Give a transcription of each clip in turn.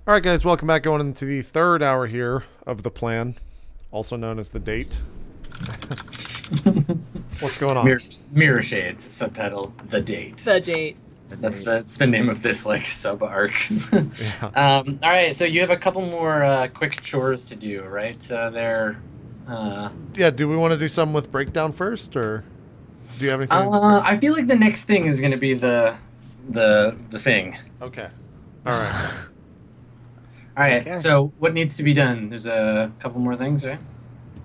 All right, guys, welcome back. Going into the third hour here of the plan, also known as the date. What's going on? Mirrorshades, subtitle, The Date. The date. That's the name of this like sub arc. Yeah. All right, so you have a couple more quick chores to do, right? Yeah, do we want to do something with breakdown first, or do you have anything? I feel like the next thing is going to be the thing. Okay. All right. All right. Okay. So what needs to be done? There's a couple more things, right?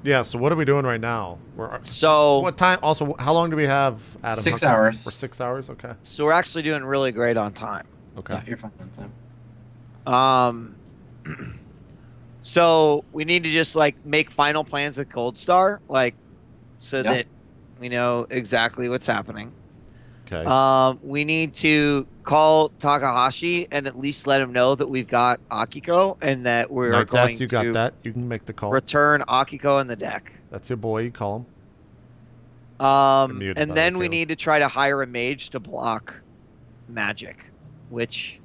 Yeah, so what are we doing right now? So What time? Also, how long do we have, Adam? 6 How- hours. For 6 hours? Okay. we're actually doing really great on time. Okay. Yeah, you're fine on time. So we need to just like make final plans with Cold Star, like so Yeah. that we know exactly what's happening. Okay. We need to call Takahashi and at least let him know that we've got Akiko and that we're Night's going Ass, you to got that. You can make the call. return Akiko in the deck. That's your boy. You call him. muted, And by then the we way. need to try to hire a mage to block magic, which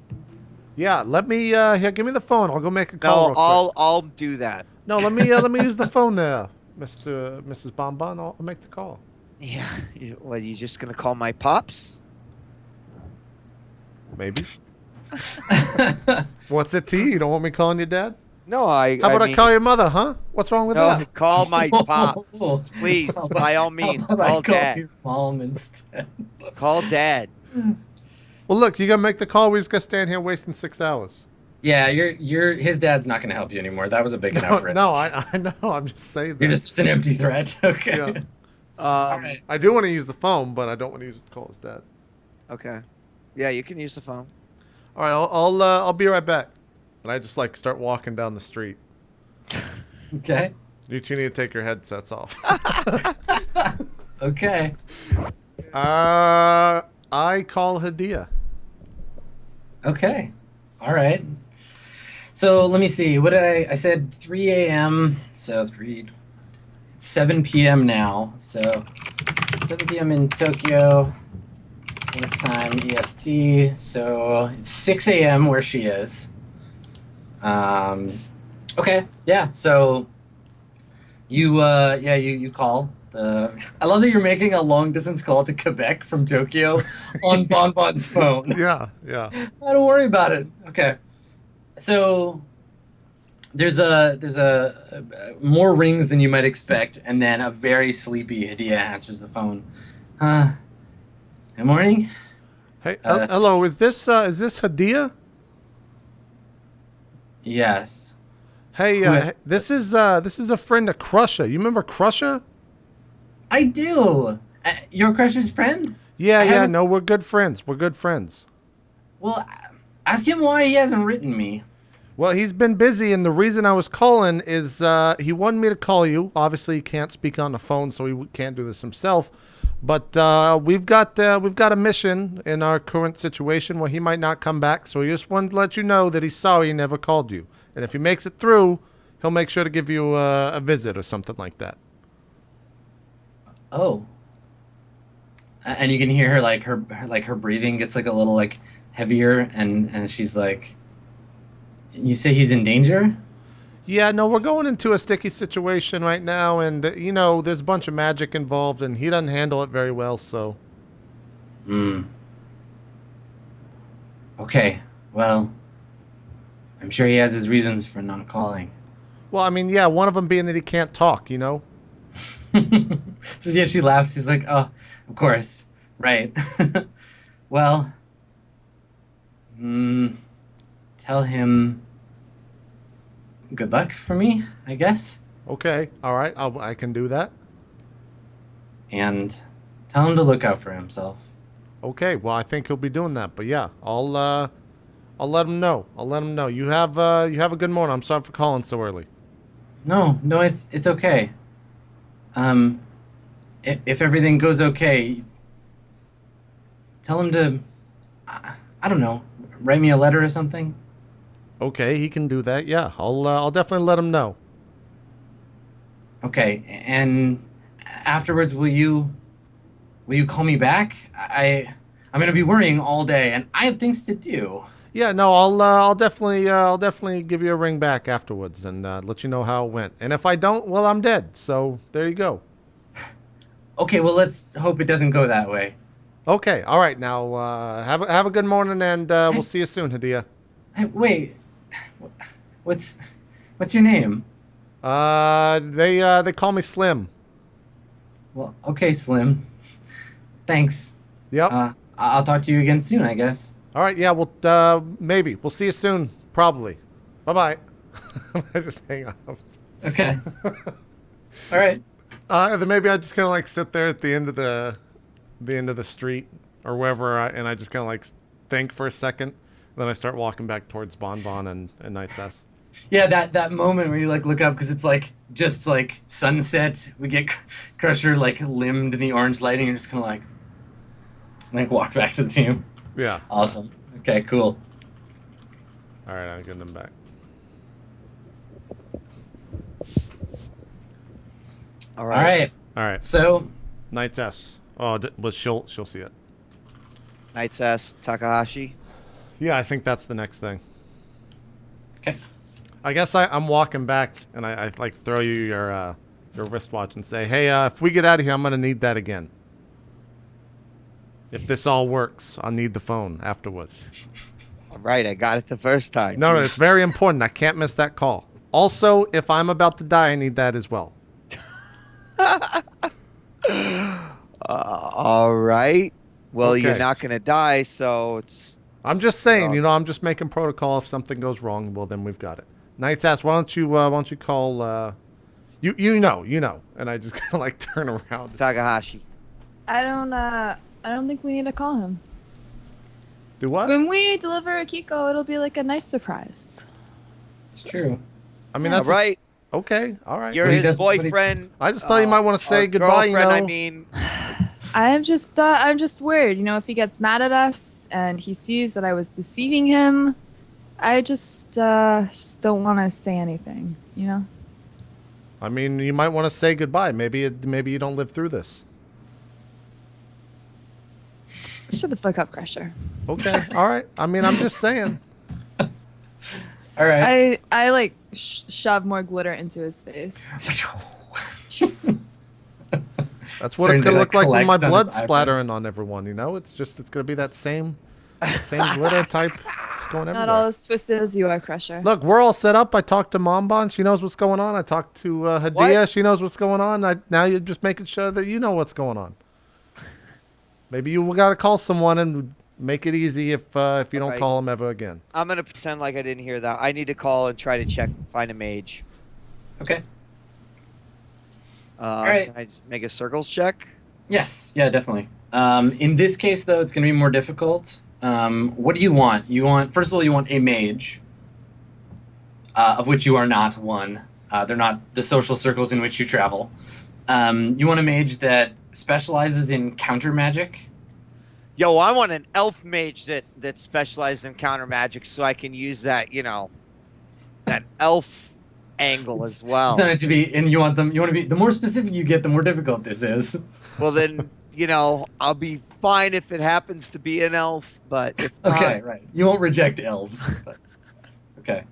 Yeah, let me, here, give me the phone. I'll go make a call. no, real quick. I'll do that. No, let me use the phone there, Mrs. Bonbon. I'll make the call. Yeah, what, you just gonna call my pops? Maybe. What's it to you? You don't want me calling your dad? No, I. How about I mean, call your mother, huh? What's wrong with No, that? call my pops, please. How about- By all means, how about I call dad. your mom instead. Call dad. Well, look, you gotta make the call. We just gotta stand here wasting 6 hours. Yeah, his dad's not going to help you anymore. That was a big enough risk. No, I know. I'm just saying You're that. just it's an empty threat. Okay. Yeah. All right. I do want to use the phone, but I don't want to use it to call his dad. Okay. Yeah, you can use the phone. All right, I'll be right back. And I just like start walking down the street. Okay. You two need to take your headsets off. Okay. I call Hadia. Okay. All right. So let me see. What did I said 3 a.m. So it's 7 p.m. now. So 7 p.m. in Tokyo. Earth time EST. So it's 6 a.m. where she is. Okay. Yeah. So you call. I love that you're making a long distance call to Quebec from Tokyo on Bonbon's phone. Yeah. Don't worry about it. Okay. So there's a more rings than you might expect, and then a very sleepy Hadia answers the phone. Good morning. Hey, hello. Is this Hadia? Yes. Hey, Who is- this is a friend of Crusher. You remember Crusher? I do. Your Crusher's friend? Yeah, I yeah. haven't- No, we're good friends. We're good friends. Well, ask him why he hasn't written me. Well, he's been busy, and the reason I was calling is he wanted me to call you. Obviously, he can't speak on the phone, so he can't do this himself. But we've got a mission in our current situation where he might not come back. So he just wanted to let you know that he's sorry he never called you, and if he makes it through, he'll make sure to give you a visit or something like that. Oh. And you can hear her her breathing gets like a little like heavier, and she's like, "You say he's in danger?" Yeah, no, we're going into a sticky situation right now, and you know, there's a bunch of magic involved, and he doesn't handle it very well. So, Okay. Well, I'm sure he has his reasons for not calling. well, I mean, yeah, one of them being that he can't talk. You know. So yeah, she laughs. She's like, "Oh, of course, right." Well, tell him good luck for me, I guess, Okay, all right, I can do that. and tell him to look out for himself. Okay, well, I think he'll be doing that. But yeah, I'll let him know. I'll let him know. You have a good morning. I'm sorry for calling so early. No, it's okay. If everything goes okay, tell him to, I don't know, write me a letter or something. Okay, he can do that. Yeah, I'll definitely let him know. Okay, and afterwards, will you call me back? I'm gonna be worrying all day, and I have things to do. Yeah, no, I'll definitely give you a ring back afterwards and let you know how it went. And if I don't, well, I'm dead. So there you go. Okay, well, let's hope it doesn't go that way. Okay, all right. Now have a good morning, and we'll see you soon, Hadia. Hey, wait, what's your name? They call me Slim. Well, okay, Slim. Thanks. Yep. I'll talk to you again soon, I guess. All right. Yeah. Well, maybe we'll see you soon. Probably. Bye bye. I just hang up. Okay. All right. Then maybe I just kind of like sit there at the end of the street or wherever, and I just kind of like think for a second. Then I start walking back towards Bonbon and Knight's S. Yeah, that moment where you like look up because it's like just like sunset. We get Crusher like limbed in the orange lighting. You're just kind of like walk back to the team. Yeah. Awesome. Okay, cool. All right, I'm getting them back. All right. All right. So, Knight's S. Oh, but she'll see it. Knight's S, Takahashi. Yeah, I think that's the next thing. okay. I guess I'm walking back, and I like throw you your wristwatch and say, "Hey, if we get out of here, I'm gonna need that again. If this all works, I'll need the phone afterwards." All right, I got it the first time. No, it's very important. I can't miss that call. Also, if I'm about to die, I need that as well. All right. Well, Okay. you're not gonna die, so it's. I'm just saying, I'm just making protocol. If something goes wrong, well, then we've got it. Knight's ass, why don't you call? You know, and I just kind of like turn around. Takahashi. I don't think we need to call him. Do what? When we deliver Akiko, it'll be like a nice surprise. It's true. I mean, All that's right. okay. All right. You're But he his does- but he- boyfriend. I just thought you might want to say or goodbye. Girlfriend, I you know? mean. I'm just worried. If he gets mad at us and he sees that I was deceiving him, I just don't want to say anything. I mean, you might want to say goodbye. Maybe you don't live through this. Shut the fuck up, Crusher. Okay. All right. I mean, I'm just saying. All right. I like shove more glitter into his face. That's what it's Starting gonna to, look like with my collect on blood his splattering on everyone. It's gonna be that same glitter type. It's going Not everywhere. all as twisted as you are, Crusher. Look, we're all set up. I talked to Mombon. She knows what's going on. I talked to Hadia. What? She knows what's going on. Now you're just making sure that you know what's going on. Maybe you got to call someone and make it easy if you don't Right. call them ever again. I'm gonna pretend like I didn't hear that. I need to call and try to find a mage. Okay. Can I just make a circles check? Yes. Yeah, definitely. In this case, though, it's going to be more difficult. What do you want? First of all, you want a mage, of which you are not one. They're not the social circles in which you travel. You want a mage that specializes in counter magic. Yo, I want an elf mage that specializes in counter magic, so I can use that, that elf angle as well. It's not to be, and you want to be, the more specific you get, the more difficult this is. Well, then, I'll be fine if it happens to be an elf, but if not, Okay, right. You won't reject elves. But, okay.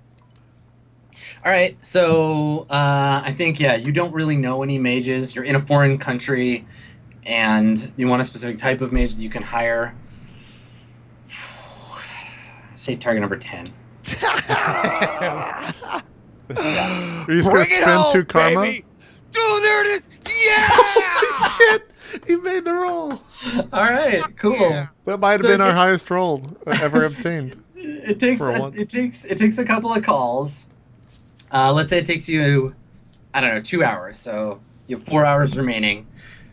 All right. So I think, you don't really know any mages. You're in a foreign country, and you want a specific type of mage that you can hire. Say target number 10. Are you just gonna bring it spend home, 2 karma? baby! Dude, there it is! Yeah! Holy shit! He made the roll. All right. Cool. Yeah. That might have So been it our takes- highest roll ever obtained. It takes For one. it takes a couple of calls. Let's say it takes you, I don't know, 2 hours. So you have 4 hours remaining.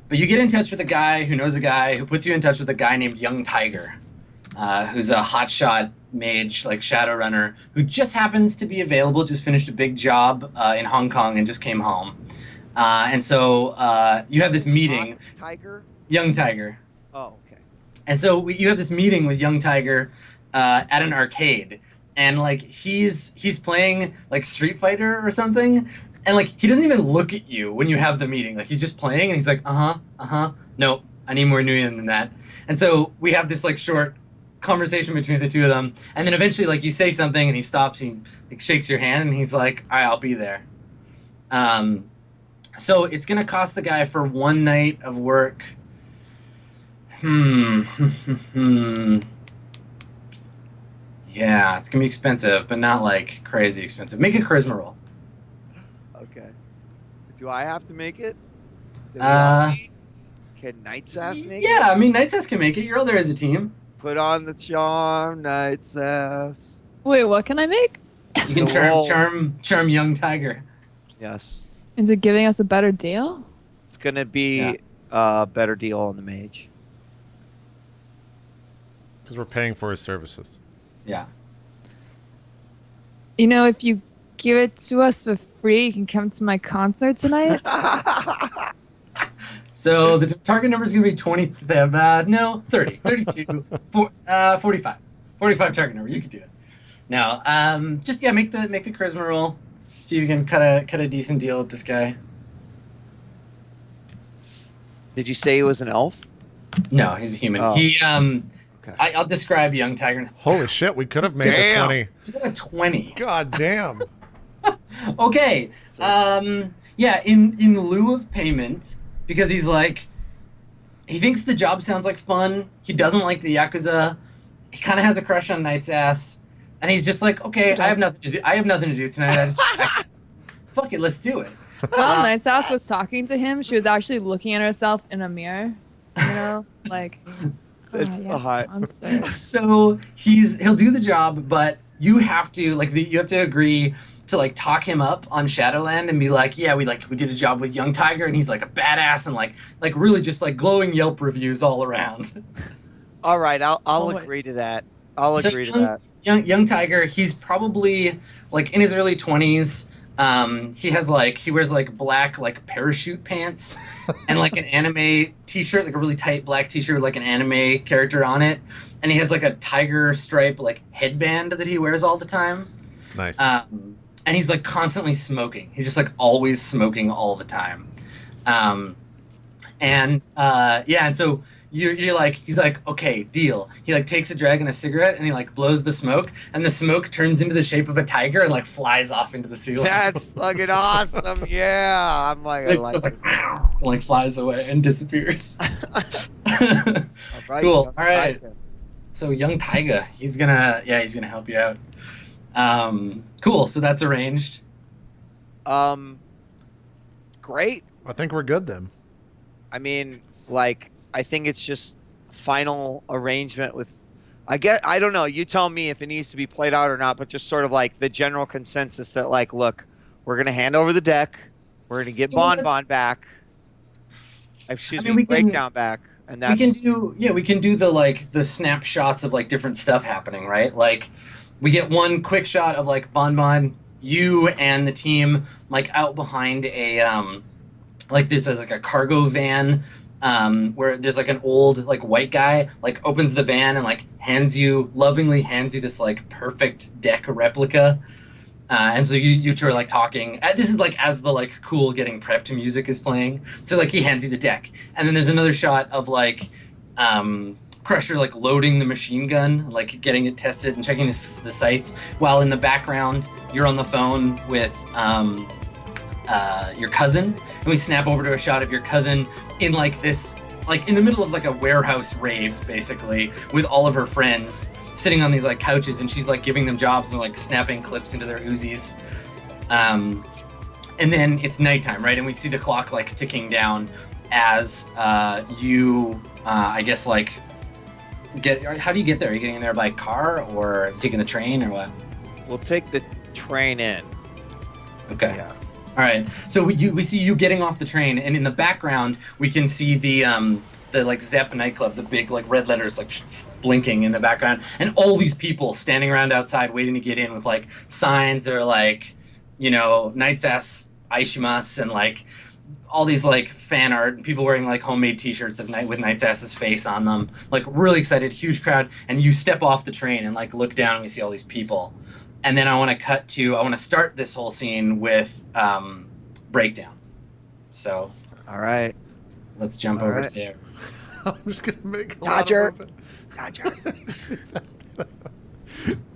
But you get in touch with a guy who knows a guy who puts you in touch with a guy named Young Tiger, who's a hotshot mage, like Shadowrunner, who just happens to be available, just finished a big job in Hong Kong and just came home. And so you have this meeting, Tiger? Young Tiger. Oh, okay. And so you have this meeting with Young Tiger at an arcade, and like he's playing like Street Fighter or something, and like he doesn't even look at you when you have the meeting. Like he's just playing, and he's like, nope, I need more Nuyen than that. And so we have this like short conversation between the two of them, and then eventually, like, you say something, and he stops, he like shakes your hand, and he's like, "All right, I'll be there." So it's gonna cost the guy for 1 night of work. Yeah, it's gonna be expensive, but not like crazy expensive. Make a charisma roll. Okay. Do I have to make it? Can Night's Ass make it? Yeah, I mean, Night's Ass can make it. You're all there as a team. Put on the charm, Night's Ass. Wait, what can I make? You can charm young Tiger. Yes. Is it giving us a better deal? It's gonna be a better deal on the mage. Because we're paying for his services. Yeah. You know, if you give it to us for free, you can come to my concert tonight. So the target number is going to be 20. No, 30, 32, 45. 45 target number. You could do it. Now, just make the charisma roll. See if you can cut a decent deal with this guy. Did you say he was an elf? No, he's a human. Oh. He Okay. I'll describe young Tiger. Holy shit, we could have made a 20. He got a 20. God damn. Okay. Yeah, in lieu of payment, because he's like, he thinks the job sounds like fun. He doesn't like the Yakuza. He kind of has a crush on Night's Ass. And he's just like, okay, I have nothing to do tonight. Fuck it, let's do it. Well, Night's Ass was talking to him. She was actually looking at herself in a mirror. You know? Like, It's hot. monster. So he'll do the job, but you have to you have to agree to like talk him up on Shadowland and be like, yeah, we did a job with young Tiger, and he's like a badass, and like really just like glowing Yelp reviews all around. All right, I'll Oh, agree to that. I'll agree to that. Young Tiger, he's probably like in his early 20s. He wears like black like parachute pants and like an anime t-shirt, like a really tight black t-shirt with like an anime character on it, and he has like a tiger stripe like headband that he wears all the time. Nice. And he's like constantly smoking. He's just like always smoking all the time. And so you're like, he's like, okay, deal. He like takes a drag and a cigarette, and he like blows the smoke, and the smoke turns into the shape of a tiger and like flies off into the ceiling. That's fucking awesome. Yeah, I'm like, I like it. and, like flies away and disappears. All right, Cool. young All right. Tiger. So young Taiga, he's gonna help you out. Cool. So that's arranged. Great. I think we're good then. I mean, like, I think it's just final arrangement with. I don't know. You tell me if it needs to be played out or not, but just sort of like the general consensus that, like, look, we're gonna hand over the deck. We're gonna get Bon back. Breakdown back, and that's. We can do the snapshots of like different stuff happening, right? Like, we get one quick shot of like Bon, you and the team like out behind a there's like a cargo van. Where there's like an old like white guy like opens the van and like lovingly hands you this like perfect deck replica, and so you two are like talking. This is like as the like cool getting prepped music is playing. So like he hands you the deck, and then there's another shot of like Crusher like loading the machine gun, like getting it tested and checking the sights, while in the background you're on the phone with your cousin, and we snap over to a shot of your cousin in like this, like in the middle of like a warehouse rave, basically, with all of her friends sitting on these like couches, and she's like giving them jobs and like snapping clips into their Uzis. And then it's nighttime, right? And we see the clock like ticking down as you, I guess, like how do you get there? Are you getting there by car or taking the train or what? We'll take the train in. Okay. Yeah. All right. So we see you getting off the train, and in the background we can see the like Zepp nightclub, the big like red letters like blinking in the background, and all these people standing around outside waiting to get in with like signs that are like, you know, Night's Ass Aishimas, and like all these like fan art, and people wearing like homemade T-shirts of with Night's Ass's face on them, like really excited, huge crowd. And you step off the train and like look down, and we see all these people. And then I want to start this whole scene with breakdown. So, All right. let's jump All over right. there. I'm just gonna make a Dodger. lot of movement. Dodger.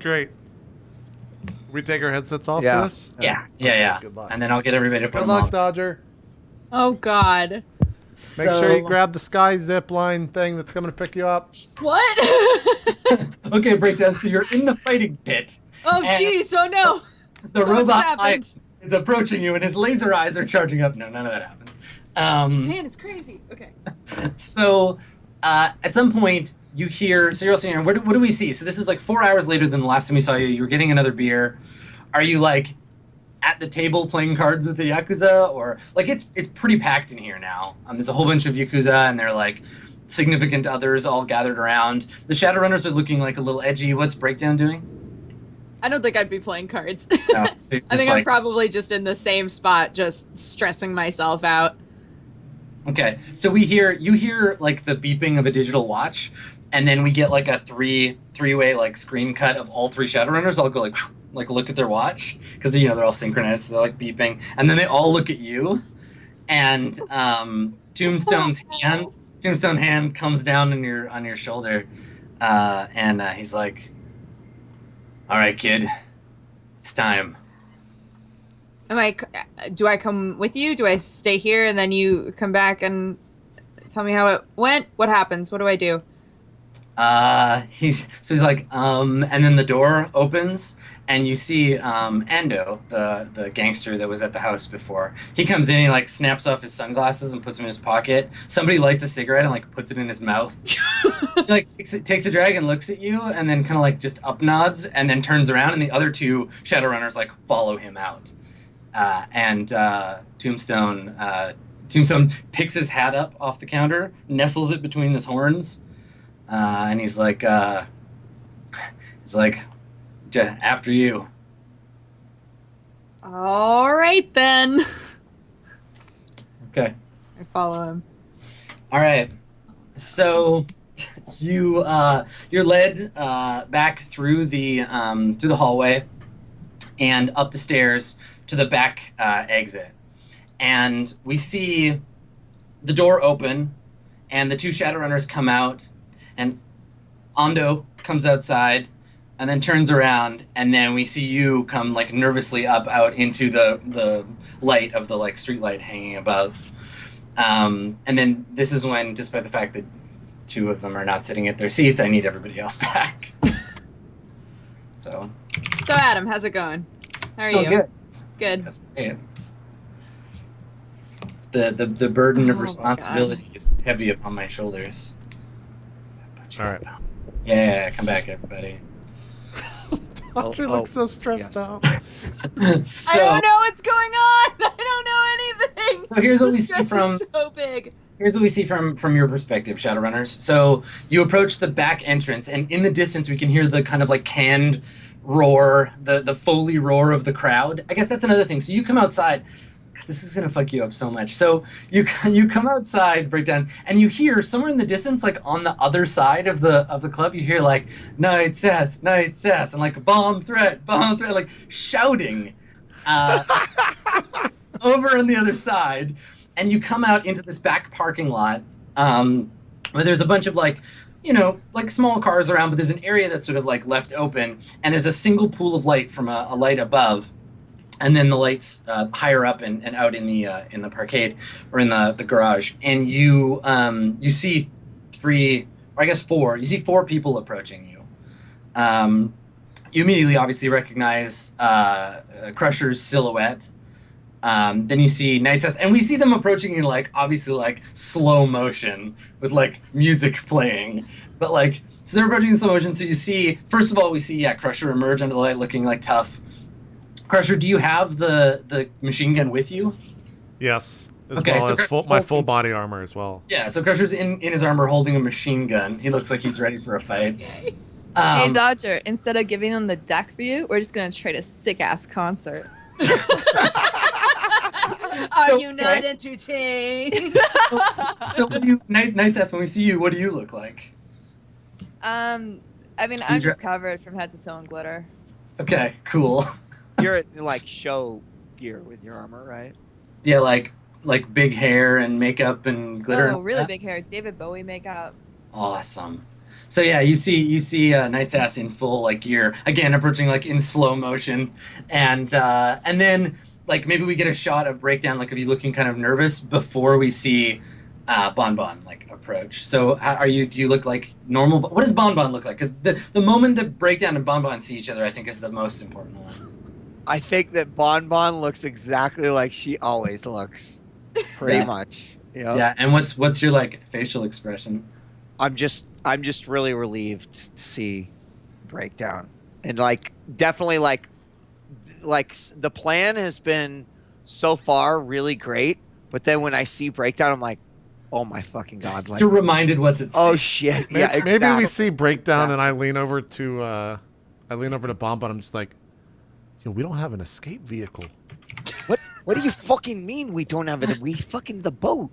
Great. We take our headsets off Yeah. for this? Yeah. Good luck. And then I'll get everybody to put Good them luck, on. Dodger. Oh God. Make sure you grab the sky zip line thing that's coming to pick you up. What? Okay, Breakdown. So you're in the fighting pit. Oh And jeez, oh no. The So much robot happened. is approaching you, and his laser eyes are charging up. No, none of that happened. Man, it's crazy. Okay. So at some point, you hear. So you're all sitting here. What do we see? So this is like 4 hours later than the last time we saw you. You were getting another beer. Are you like at the table playing cards with the Yakuza, or like it's pretty packed in here now? There's a whole bunch of Yakuza, and they're like significant others all gathered around. The Shadowrunners are looking like a little edgy. What's Breakdown doing? I don't think I'd be playing cards. No, so I think I'm probably just in the same spot, just stressing myself out. Okay, so you hear like the beeping of a digital watch, and then we get like a three-way like screen cut of all three Shadowrunners all go like look at their watch, because they're all synchronized, so they're like beeping, and then they all look at you, and Tombstone hand comes down on your shoulder, and he's like, "All right, kid, it's time." Do I come with you? Do I stay here and then you come back and tell me how it went? What happens? What do I do? He's like, and then the door opens, and you see Ando, the gangster that was at the house before. He comes in, he like snaps off his sunglasses and puts them in his pocket. Somebody lights a cigarette and like puts it in his mouth. He like takes a drag and looks at you, and then kind of like just up nods, and then turns around, and the other two Shadowrunners like follow him out. And Tombstone picks his hat up off the counter, nestles it between his horns, and he's like, after you. All right then. Okay. I follow him. All right. So you're led back through the hallway and up the stairs to the back exit, and we see the door open, and the two Shadowrunners come out, and Ando comes outside, and then turns around, and then we see you come like nervously up out into the light of the like street light hanging above, and then this is when, despite the fact that two of them are not sitting at their seats, I need everybody else back. So Adam, how's it going? How are it's you? good. Good. That's great. The burden of Oh my responsibility is heavy upon my shoulders. All right. Yeah, come back, everybody. Dodger looks so stressed out. So, I don't know what's going on. I don't know anything. So here's what The we see stress from is so big. Here's what we see from your perspective, Shadowrunners. So you approach the back entrance, and in the distance we can hear the kind of like canned roar, the Foley roar of the crowd. I guess that's another thing. So you come outside. God, this is gonna fuck you up so much. So you come outside, Breakdown, and you hear somewhere in the distance, like on the other side of the club, you hear like night sass, and like bomb threat, like shouting over on the other side. And you come out into this back parking lot where there's a bunch of like small cars around, but there's an area that's sort of like left open, and there's a single pool of light from a light above, and then the lights higher up and out in the parkade or in the garage. And you see four. You see four people approaching you. You immediately obviously recognize Crusher's silhouette. Then you see Night's House, and we see them approaching in like obviously like slow motion with like music playing, but like so they're approaching in slow motion. So you see, first of all, we see Crusher emerge under the light, looking like tough. Crusher, do you have the machine gun with you? Yes. As Okay, well so as my full body armor as well. Yeah, so Crusher's in his armor holding a machine gun. He looks like he's ready for a fight. Hey, Um, Dodger, instead of giving them the deck for you, we're just going to trade a sick-ass concert. Are you not entertained? so when you Night's House, when we see you, what do you look like? I mean, I'm just covered from head to toe in glitter. Okay, cool. You're at like show gear with your armor, right? Yeah, like like big hair and makeup and glitter. Oh, really big hair. David Bowie makeup. Awesome. So yeah, you see Night Sass in full like gear again, approaching like in slow motion, and then like maybe we get a shot of Breakdown, like of you looking kind of nervous before we see Bon Bon like approach. So how are you? Do you look like normal? What does Bon Bon look like? Because the moment that Breakdown and Bon Bon see each other, I think is the most important one. I think that Bon Bon looks exactly like she always looks, pretty much. Yep. Yeah. And what's your like facial expression? I'm just really relieved to see Breakdown, and like definitely like the plan has been so far really great, but then when I see Breakdown, I'm like, oh my fucking god! Like, You're reminded what's at stake. oh shit! Yeah, exactly. Maybe we see Breakdown, and I lean over to Bon Bon. I'm just like, we don't have an escape vehicle. What do you fucking mean we don't have it? We fucking the boat.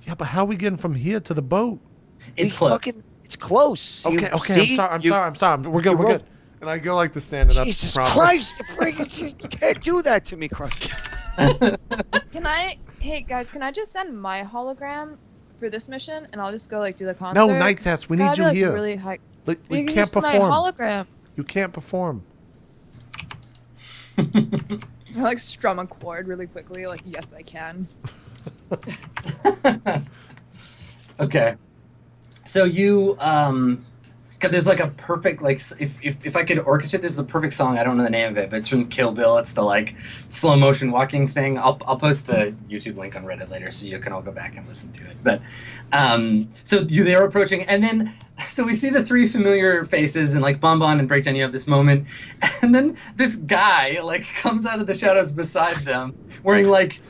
Yeah, but how are we getting from here to the boat? It's close. It's close. Okay, See? I'm sorry. We're good. We're good. And I go like to standing up. Jesus proper. Christ! You can't do that to me, Crush. Hey guys, can I just send my hologram for this mission, and I'll just go like do the concert? No, Night Sass, we It's need gotta you be, like, here. Really high. We You can can't use my perform. hologram. You can't perform. I like strum a chord really quickly. Like, yes, I can. Okay. So you cause there's like a perfect like if I could orchestrate this is a perfect song. I don't know the name of it, but it's from Kill Bill. It's the like slow motion walking thing. I'll post the YouTube link on Reddit later so you can all go back and listen to it. But so they're approaching, and then so we see the three familiar faces, and like Bon Bon and Breakdown, you have this moment, and then this guy like comes out of the shadows beside them wearing like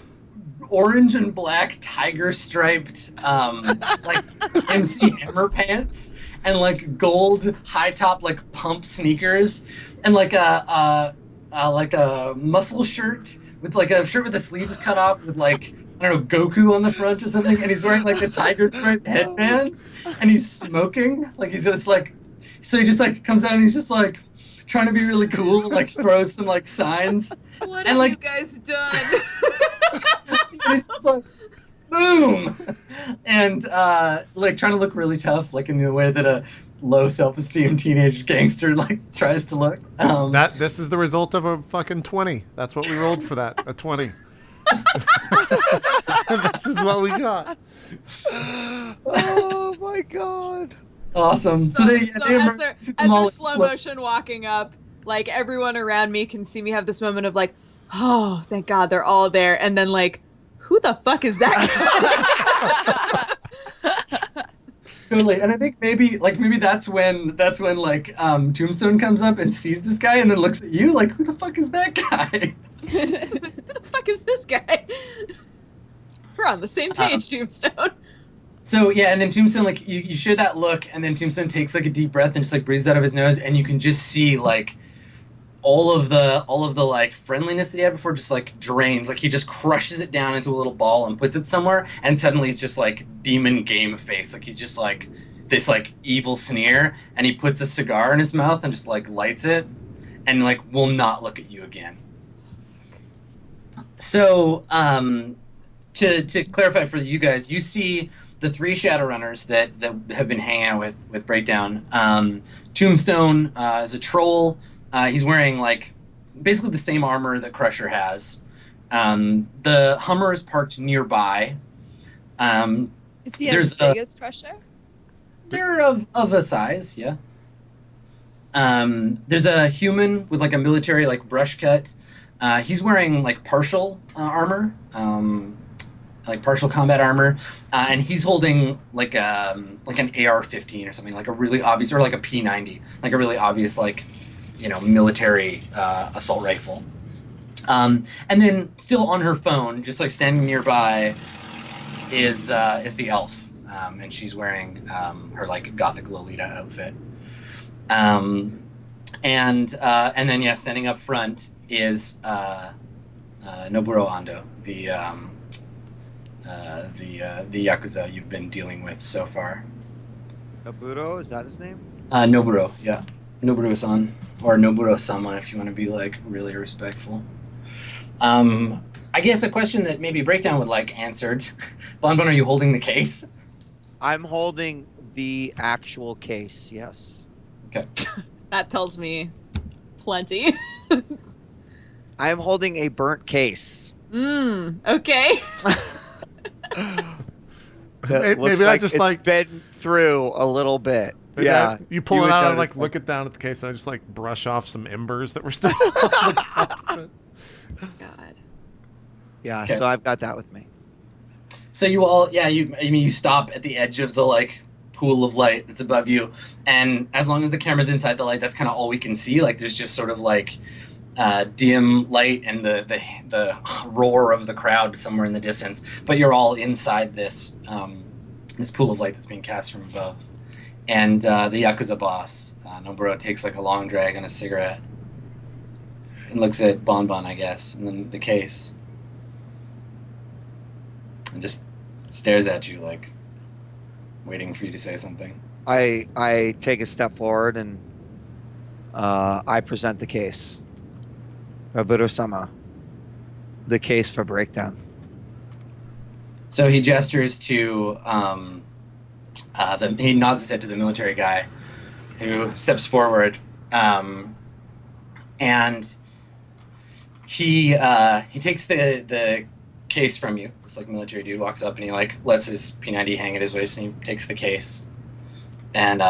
orange and black tiger striped like MC Hammer pants and like gold high top like pump sneakers and like a muscle shirt with like a shirt with the sleeves cut off with like I don't know Goku on the front or something, and he's wearing like a tiger striped headband and he's smoking like he's just like so he just like comes out and he's just like trying to be really cool, like throws some like signs. What And, have like- you guys done? And he's just like, boom, and like trying to look really tough, like in the way that a low self-esteem teenage gangster like tries to look. This is the result of a fucking 20. That's what we rolled for that. A 20. This is what we got. Oh my god! Awesome. So, they so emerge, as see they're, them as all they're in slow sweat- motion walking up, like everyone around me can see me have this moment of like, oh, thank God they're all there, and then like, who the fuck is that? Totally, and I think maybe that's when like Tombstone comes up and sees this guy and then looks at you like, who the fuck is that guy? Who the fuck is this guy? We're on the same page, Tombstone. So yeah, and then Tombstone like you share that look, and then Tombstone takes like a deep breath and just like breathes out of his nose, and you can just see like all of the like friendliness that he had before just like drains. Like he just crushes it down into a little ball and puts it somewhere, and suddenly it's just like demon game face. Like he's just like this like evil sneer, and he puts a cigar in his mouth and just like lights it, and like will not look at you again. So to clarify for you guys, you see the three Shadowrunners that have been hanging out with Breakdown. Tombstone is a troll. He's wearing like basically the same armor that Crusher has. The Hummer is parked nearby. Is he There's as big as Crusher? They're of a size, yeah. There's a human with like a military like brush cut. He's wearing like partial armor, like partial combat armor, and he's holding like an AR-15 or something, like a really obvious, or like a P90, like a really obvious like military assault rifle. And then still on her phone, just like standing nearby, is the elf, and she's wearing her like gothic Lolita outfit. And then yeah, standing up front is Noburo Ando, the Yakuza you've been dealing with so far. Noburo, is that his name? Noburo, yeah. Noburo-san, or Noburo-sama if you want to be like really respectful. I guess a question that maybe Breakdown would like answered. Bonbon, are you holding the case? I'm holding the actual case. Yes. Okay. That tells me plenty. I'm holding a burnt case. Okay. That looks Maybe I like just it's like been through a little bit. maybe Yeah. you pull you it would out and notice like look it down at the case and I just like brush off some embers that were still on the top of it. God. Yeah. Okay. So I've got that with me. So you all, you stop at the edge of the like pool of light that's above you, and as long as the camera's inside the light, that's kind of all we can see. Like there's just sort of like dim light and the roar of the crowd somewhere in the distance. But you're all inside this this pool of light that's being cast from above, and the Yakuza boss Noburo takes like a long drag on a cigarette and looks at Bonbon, I guess, and then the case. And just stares at you like waiting for you to say something. I take a step forward and I present the case. Raburo-sama. The case for Breakdown. So he gestures to he nods his head to the military guy who steps forward, and he takes the case from you. This like military dude walks up and he like lets his P90 hang at his waist and he takes the case and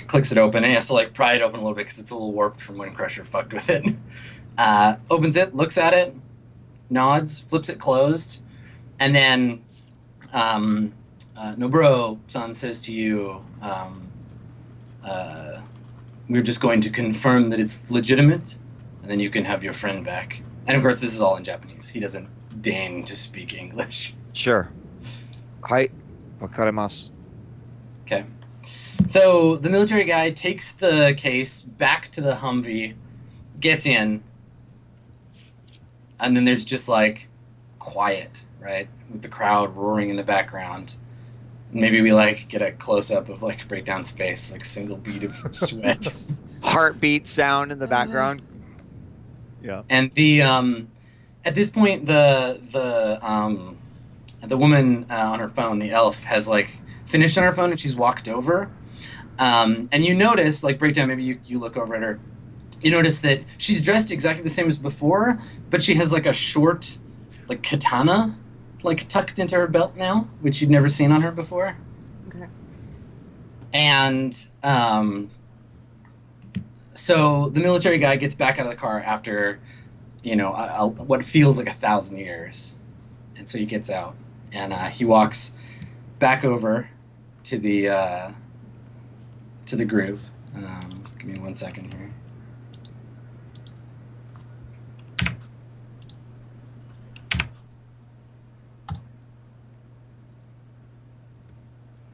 clicks it open, and he has to like pry it open a little bit because it's a little warped from when Crusher fucked with it. Opens it, looks at it, nods, flips it closed, and then Noburo-san says to you, we're just going to confirm that it's legitimate, and then you can have your friend back. And of course this is all in Japanese. He doesn't deign to speak English. Sure. Hai. Wakarimasu. Okay. So the military guy takes the case back to the Humvee, gets in, and then there's just like quiet, right? With the crowd roaring in the background. Maybe we like get a close up of like Breakdown's face, like single bead of sweat. Heartbeat sound in the background. Yeah. And the at this point the woman on her phone, the elf, has like finished on her phone and she's walked over. And you notice, like Breakdown, maybe you look over at her, you notice that she's dressed exactly the same as before, but she has like a short like katana like tucked into her belt now, which you'd never seen on her before. Okay. And so the military guy gets back out of the car after, what feels like 1,000 years. And so he gets out and he walks back over to the group. Give me 1 second here.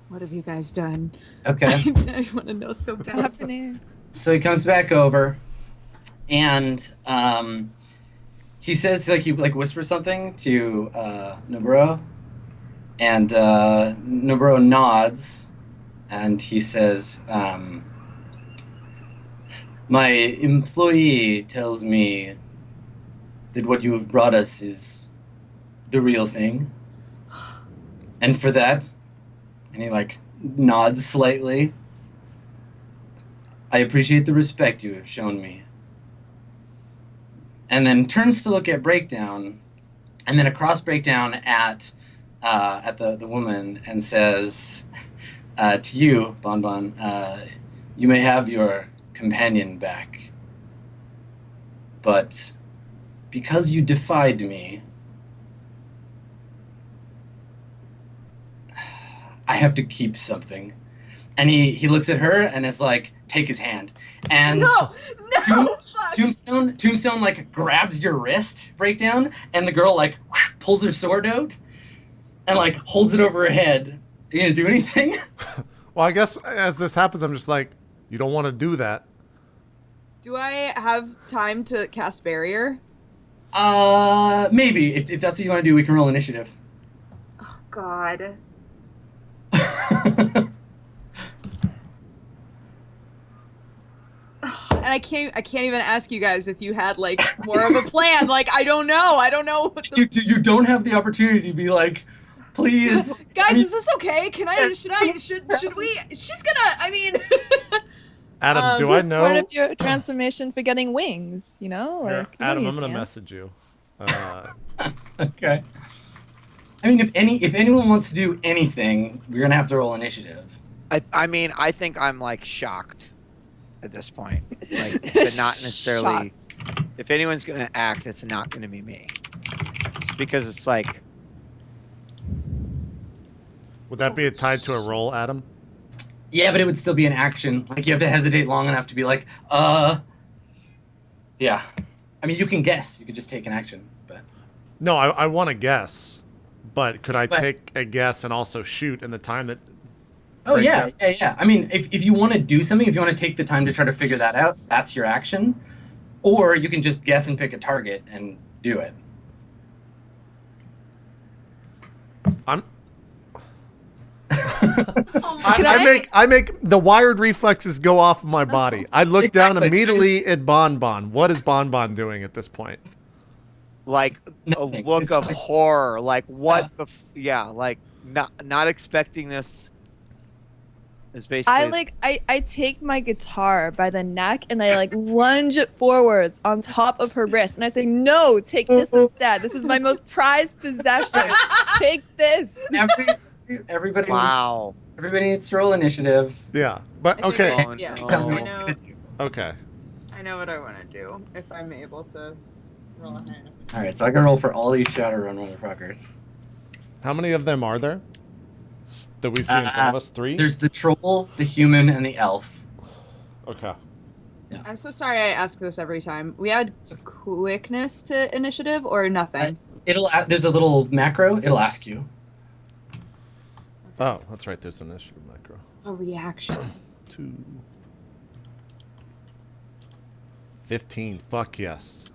What have you guys done? Okay. I want to know so What's bad. happening? So he comes back over, and he says, like, he like whispers something to Noburo, and Noburo nods, and he says, "My employee tells me that what you have brought us is the real thing, and for that," and he like nods slightly, "I appreciate the respect you have shown me." And then turns to look at Breakdown, and then across Breakdown at the woman, and says, "To you, Bonbon, you may have your companion back. But because you defied me, I have to keep something." And he looks at her and is like, "Take his hand." And No! Fuck! Tombstone like grabs your wrist, Breakdown, and the girl like pulls her sword out and like holds it over her head. Are you gonna do anything? Well, I guess as this happens, I'm just like, you don't want to do that. Do I have time to cast barrier? Maybe. If that's what you want to do, we can roll initiative. Oh, God. and I can't even ask you guys if you had like more of a plan. Like I don't know what the... You don't have the opportunity to be like, please, guys, is this okay? Should we? She's gonna. I mean, Adam, do This I is part know? of your transformation for getting wings, you know? Here, Like, Adam, you I'm gonna can't. message you. Okay. I mean, if anyone wants to do anything, we're gonna have to roll initiative. I mean, I think I'm like shocked at this point. Like, but not necessarily. If anyone's gonna act, it's not gonna be me. Just because it's like. Would that be tied to a roll, Adam? Yeah, but it would still be an action. Like you have to hesitate long enough to be like, yeah. I mean, you can guess. You could just take an action, but. No, I want to guess, but could I take a guess and also shoot in the time that? Oh yeah. I mean, if you want to do something, if you want to take the time to try to figure that out, that's your action. Or you can just guess and pick a target and do it. I make the wired reflexes go off of my body. I look down immediately at Bon. What is Bon doing at this point? Like Nothing. a look It's of like- horror, like what? Like not expecting this. Is basically. I take my guitar by the neck and I like lunge it forwards on top of her wrist and I say, "No, take this instead. This is my most prized possession. Take this." Everybody. Wow. Everybody needs to roll initiative. Yeah, but I think okay, I- yeah, Tell me I what know. to do. okay. I know what I want to do if I'm able to roll a hand. All right, so I can roll for all these Shadowrun motherfuckers. How many of them are there that we see in front of us? 3. There's the troll, the human, and the elf. Okay. I'm so sorry I ask this every time. We add quickness to initiative or nothing? There's a little macro. It'll ask you. Oh, that's right. There's an initiative macro. A reaction. 2. 15. Fuck yes.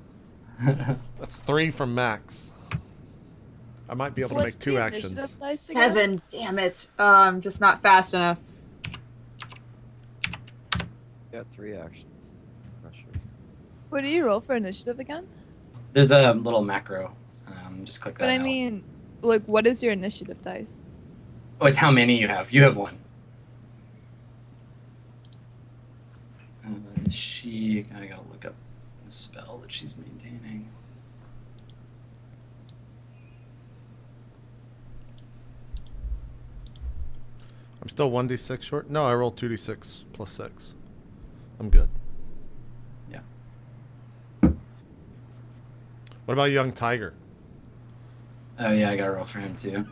That's 3 from max. I might be able to What's make 2 the actions. initiative dice again? 7. Damn it. I'm just not fast enough. Got 3 actions. Pressure. What do you roll for initiative again? There's a little macro. Just click that. But I out. mean, like, what is your initiative dice? Oh, it's how many you have. You have 1. I gotta look up the spell that she's maintaining. I'm still 1d6 short. No, I rolled 2d6 plus 6. I'm good. Yeah. What about Young Tiger? Oh yeah, I gotta roll for him too.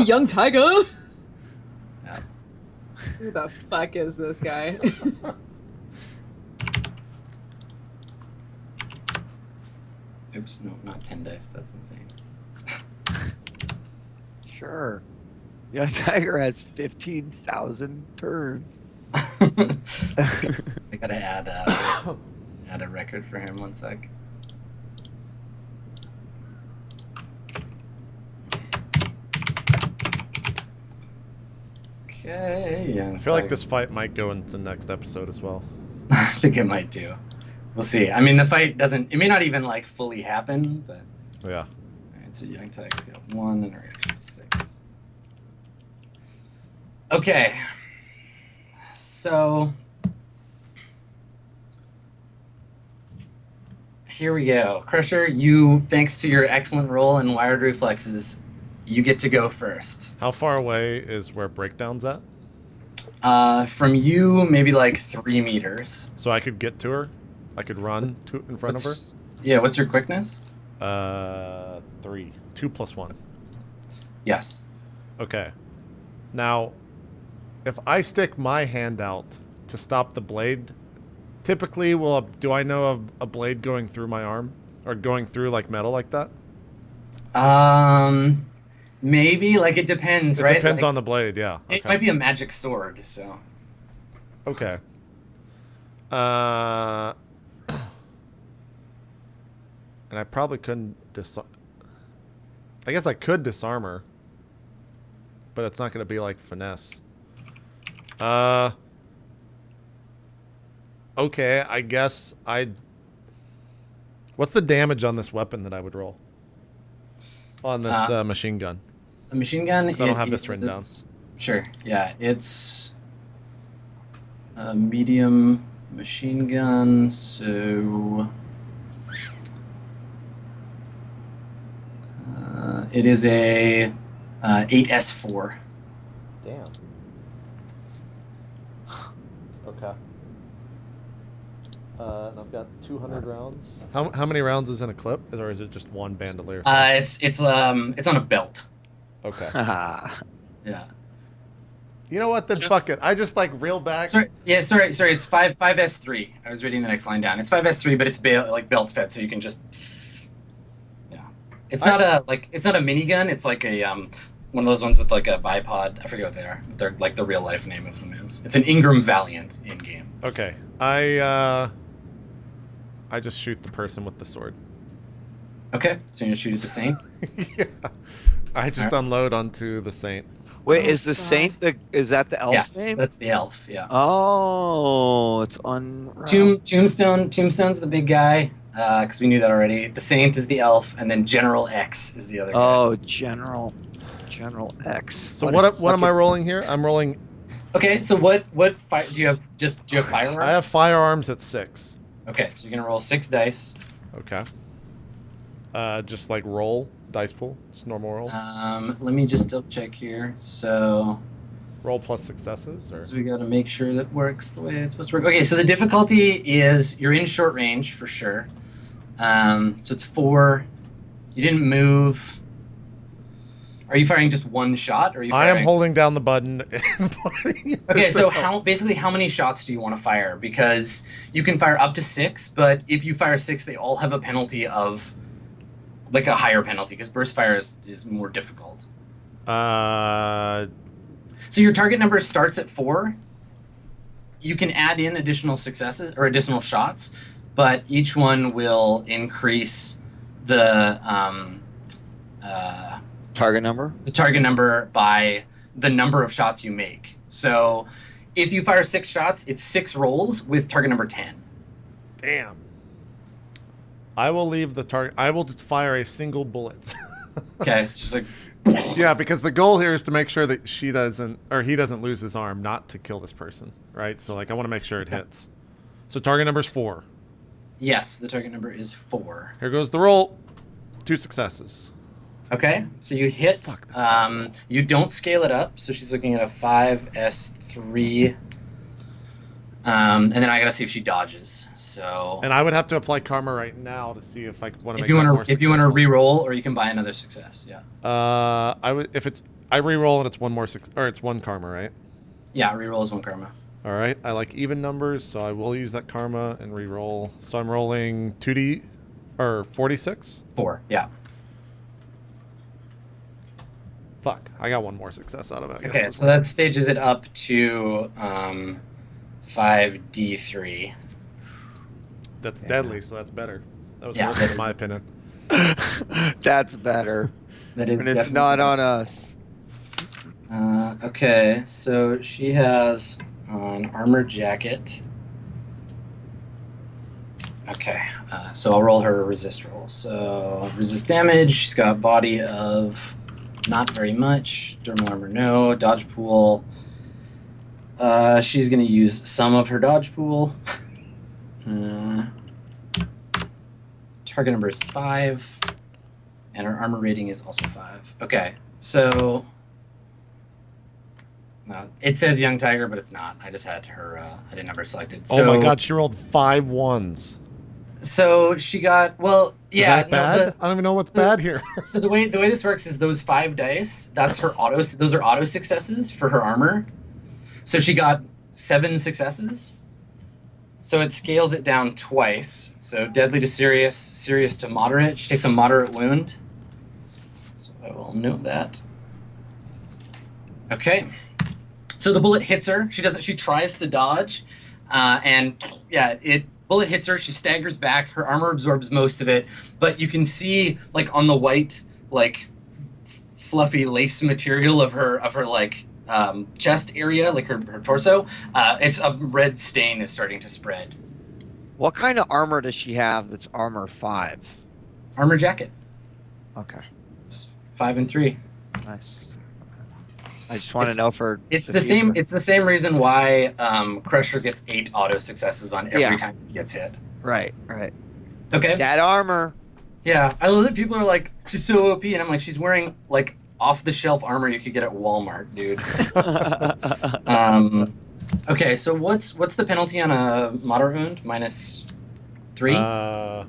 Young Tiger? Yeah. Who the fuck is this guy? Oops, no, not 10 dice. That's insane. Sure. Yeah, Tiger has 15,000 turns. I gotta add a record for him. 1 sec. Okay. Yeah. I feel like this fight might go into the next episode as well. I think it might do. We'll see. I mean, the fight doesn't. It may not even like fully happen, but. Yeah. All right. So Young Tiger's got 1 and a reaction 6. Okay. So. Here we go. Crusher, you, thanks to your excellent roll and wired reflexes, you get to go first. How far away is where Breakdown's at? From you, maybe like 3 meters. So I could get to her? I could run in front of her? Yeah, what's your quickness? 3. 2 plus 1. Yes. Okay. Now, if I stick my hand out to stop the blade, typically, do I know of a blade going through my arm? Or going through like metal like that? Maybe, like it depends, It right? depends Like, on the blade, yeah. It Okay. might be a magic sword, so. Okay. And I probably couldn't disarm. I guess I could disarm her, but it's not going to be like finesse. Okay, I guess What's the damage on this weapon that I would roll? On this machine gun. A machine gun. 'Cause I don't have this written down. Sure. Yeah, it's a medium machine gun. So it is a 8S4. Damn. Okay. And I've got 200 rounds. How many rounds is in a clip, or is it just one bandolier? It's on a belt. Okay. Yeah. You know what? Then fuck it. I just like reel back. Sorry. It's 5S3. I was reading the next line down. It's 5S3, but it's belt fed, so you can just. Yeah. It's not a minigun. It's like a one of those ones with like a bipod. I forget what they are. They're like the real life name of them is. It's an Ingram Valiant in game. Okay. I just shoot the person with the sword. Okay, so you're gonna shoot at the Saint. Yeah. I just unload onto the Saint. Wait, is the Saint is that the elf Yes, name? that's the elf. Yeah. Oh, it's on. Tombstone's the big guy, because we knew that already. The Saint is the elf, and then General X is the other guy. Oh, General X. So what am I rolling here? I'm rolling. Okay, so what fire do you have? Do you have firearms? I have firearms at 6. Okay, so you're gonna roll 6 dice. Okay. Just like roll dice pool, just normal roll. Let me just double check here. So Roll plus successes, or we got to make sure that works the way it's supposed to work. Okay, so the difficulty is you're in short range for sure. So it's 4. You didn't move. Are you firing just one shot, or are you I firing? am holding down the button. And putting it Okay, so out. how many shots do you want to fire? Because you can fire up to 6, but if you fire 6, they all have a penalty of, like a higher penalty, because burst fire is more difficult. So your target number starts at 4. You can add in additional successes or additional shots, but each one will increase the Target number? the target number by the number of shots you make. So if you fire 6 shots, it's 6 rolls with target number 10. Damn. I will leave the target. I will just fire a single bullet. Okay, it's just like, Yeah, because the goal here is to make sure that he doesn't lose his arm, not to kill this person, right? So like I want to make sure it hits. So target number is 4. yes, the target number is 4. Here goes the roll. 2 successes. Okay, so you hit. Fuck, that's You don't scale it up, so she's looking at a 5S3. And then I gotta see if she dodges. So And I would have to apply karma right now to see if I want to make if you that more want to successful. re-roll, or you can buy another success. Yeah. I would I re-roll and it's it's 1 karma, right? Yeah, re-roll is 1 karma. All right. I like even numbers, so I will use that karma and re-roll. So I'm rolling 2d or 46. 4. Yeah. Fuck. I got 1 more success out of it. I guess. Okay, so that stages it up to 5d3. That's deadly, so that's better. That was Yeah, worth that it, in is- my opinion. That's better. That is And it's definitely not on us. Okay, so she has an armor jacket. Okay, so I'll roll her a resist roll. So resist damage. She's got body of not very much. Dermal armor, no. Dodge pool. She's gonna use some of her dodge pool. Target number is 5, and her armor rating is also 5. Okay, so. No, it says Young Tiger, but it's not. I just had her ID number selected. So, Oh my god, she rolled 5 1s. So she got Is that bad? No, I don't even know what's bad here. so the way this works is those 5 dice. That's her auto. Those are auto successes for her armor. So she got 7 successes. So it scales it down twice. So deadly to serious, serious to moderate. She takes a moderate wound. So I will note that. Okay. So the bullet hits her. She tries to dodge, and yeah, bullet hits her. She staggers back. Her armor absorbs most of it, but you can see like on the white, like fluffy lace material of her like chest area, like her torso. It's a red stain is starting to spread What kind of armor does she have that's armor 5? Armor jacket. Okay. It's 5 and 3. Nice. Okay. I just want to know for It's the the same. future. It's the same reason why Crusher gets 8 auto successes on every time he gets hit. Right. Okay. That armor. Yeah, I love that people are like, she's so OP, and I'm like, she's wearing like off-the-shelf armor you could get at Walmart, dude. Okay, so what's the penalty on a moderate wound? -3.